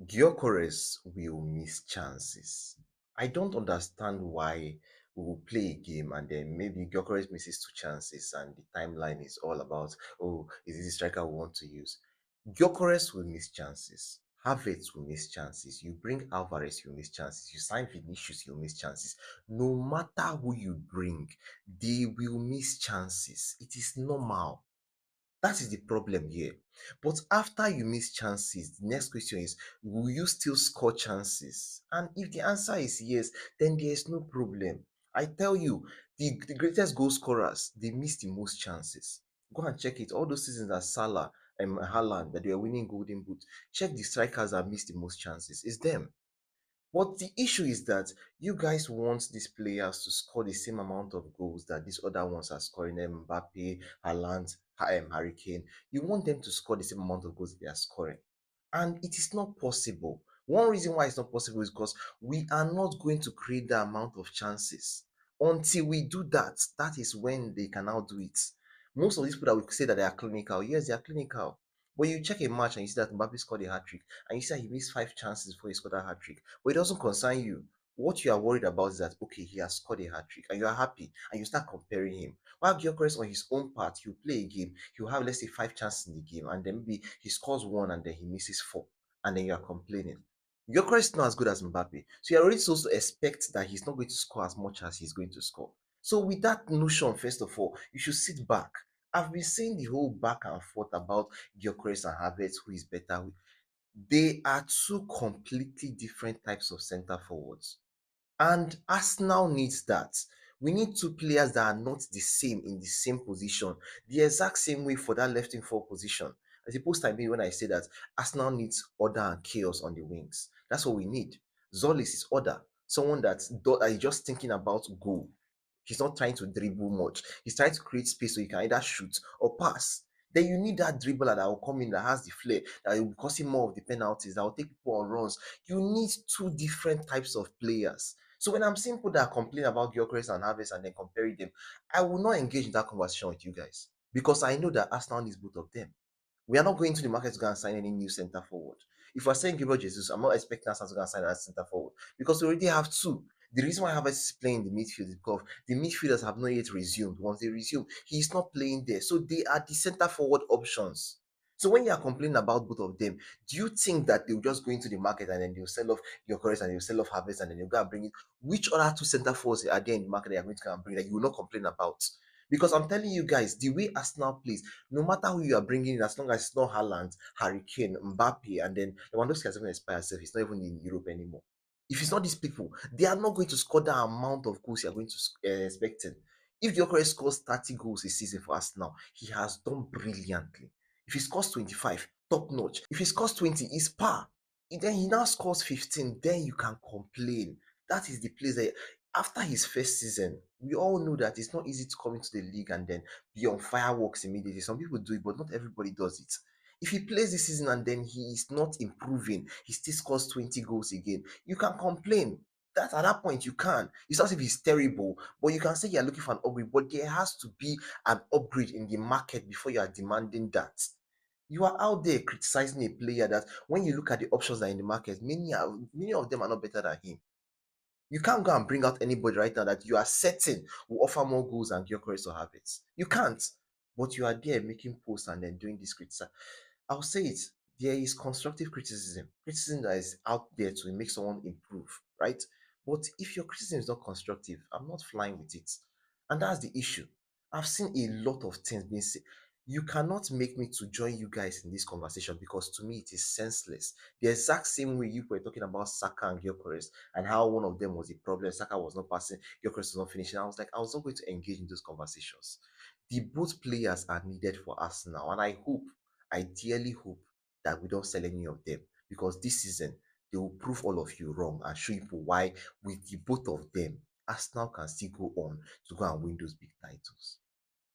Gyokeres will miss chances. I don't understand why we will play a game and then maybe Gyokeres misses two chances and the timeline is all about, oh, is this the striker we want to use? Gyokeres will miss chances. Havertz will miss chances. You bring Alvarez, you miss chances. You sign Vinicius, you miss chances. No matter who you bring, they will miss chances. It is normal. That is the problem here. But after you miss chances, the next question is, will you still score chances? And if the answer is yes, then there is no problem. I tell you, the greatest goal scorers, they miss the most chances. Go and check it. All those seasons that Salah and Haaland, that they were winning Golden Boot, check the strikers that miss the most chances. It's them. But the issue is that you guys want these players to score the same amount of goals that these other ones are scoring. Mbappe, Haaland, Harry Kane. You want them to score the same amount of goals they are scoring. And it is not possible. One reason why it's not possible is because we are not going to create the amount of chances. Until we do that, that is when they can now do it. Most of these people that we say that they are clinical, yes, they are clinical. But you check a match and you see that Mbappe scored a hat trick, and you see that he missed five chances before he scored a hat trick. But it doesn't concern you. What you are worried about is that okay, he has scored a hat trick, and you are happy, and you start comparing him. While Gyökeres on his own part, he'll play a game, he'll have let's say five chances in the game, and then maybe he scores one and then he misses four, and then you are complaining. Gyökeres is not as good as Mbappe, so you're already supposed to expect that he's not going to score as much as he's going to score. So with that notion, first of all, you should sit back. I've been saying the whole back and forth about Gyökeres and Havertz, who is better. They are two completely different types of centre forwards. And Arsenal needs that. We need two players that are not the same in the same position, the exact same way for that left wing forward position. As opposed to me when I say that Arsenal needs order and chaos on the wings. That's what we need. Zolis is order. Someone that is just thinking about goal. He's not trying to dribble much. He's trying to create space so he can either shoot or pass. Then you need that dribbler that will come in that has the flair, that will cause him more of the penalties, that will take people on runs. You need two different types of players. So when I'm seeing people that complain about Gyökeres and Havertz and then comparing them, I will not engage in that conversation with you guys because I know that Arsenal needs both of them. We are not going to the market to go and sign any new centre forward. If we're saying Gabriel Jesus, I'm not expecting us to go and sign that centre forward because we already have two. The reason why Havertz is playing in the midfield is because the midfielders have not yet resumed. Once they resume, he is not playing there. So they are the centre forward options. So when you are complaining about both of them, do you think that they'll just go into the market and then they'll sell off your Gyökeres and they'll sell off Havertz and then they'll go and bring it? Which other two centre forwards are there in the market that are going to come and bring that you will not complain about? Because I'm telling you guys, the way Arsenal plays, no matter who you are bringing in, as long as it's not Haaland, Harry Kane, Mbappe, and then Lewandowski has even expired himself, he's not even in Europe anymore. If it's not these people, they are not going to score that amount of goals you are going to expecting. If Gyökeres scores 30 goals a season for Arsenal, he has done brilliantly. If he scores 25, top notch. If he scores 20, it's par. Then he now scores 15, then you can complain. That is the place that after his first season, we all know that it's not easy to come into the league and then be on fireworks immediately. Some people do it, but not everybody does it. If he plays this season and then he is not improving, he still scores 20 goals again, you can complain. That at that point you can. It's not as if he's terrible, but you can say you're looking for an upgrade. But there has to be an upgrade in the market before you are demanding that. You are out there criticizing a player that when you look at the options that are in the market, many of them are not better than him. You can't go and bring out anybody right now that you are certain will offer more goals than Gyökeres or Havertz. You can't. But you are there making posts and then doing this criticism. I'll say it. There is constructive criticism, criticism that is out there to make someone improve, right? But if your criticism is not constructive, I'm not flying with it. And that's the issue. I've seen a lot of things being said. You cannot make me to join you guys in this conversation because to me it is senseless. The exact same way you were talking about Saka and Gyökeres and how one of them was a problem. Saka was not passing, Gyökeres was not finishing. I was like, I was not going to engage in those conversations. The both players are needed for us now, and I dearly hope that we don't sell any of them because this season they will prove all of you wrong and show you why with the both of them, Arsenal can still go on to go and win those big titles.